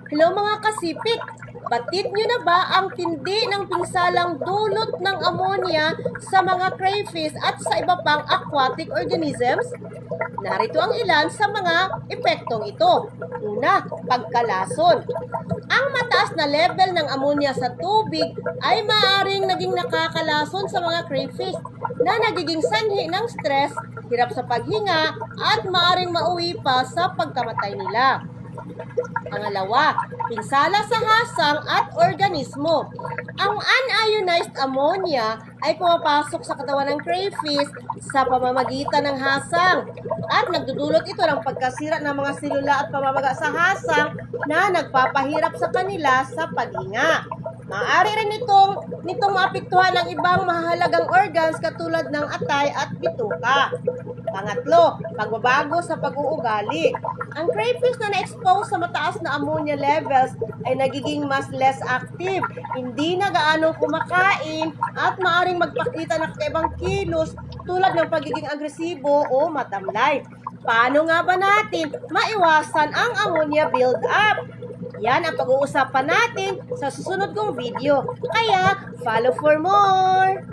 Hello mga kasipit! Batid nyo na ba ang tindi ng pinsalang dulot ng ammonia sa mga crayfish at sa iba pang aquatic organisms? Narito ang ilan sa mga epektong ito. Una, pagkalason. Ang mataas na level ng ammonia sa tubig ay maaaring naging nakakalason sa mga crayfish na nagiging sanhi ng stress, hirap sa paghinga at maaaring mauwi pa sa pagkamatay nila. Pangalawa, pinsala sa hasang at organismo. Ang unionized ammonia ay pumapasok sa katawan ng crayfish sa pamamagitan ng hasang at nagdudulot ito ng pagkasira ng mga selula at pamamaga sa hasang na nagpapahirap sa kanila sa paghinga. Maaari rin nitong maapektuhan ng ibang mahalagang organs katulad ng atay at bituka. Pangatlo, pagbabago sa pag-uugali. Ang crayfish na na-expose sa mataas na ammonia levels ay nagiging mas less active, hindi na gaano kumakain at maaaring magpakita ng kakaibang kilos tulad ng pagiging agresibo o matamlay. Paano nga ba natin maiwasan ang ammonia build-up? Yan ang pag-uusapan natin sa susunod kong video. Kaya, follow for more!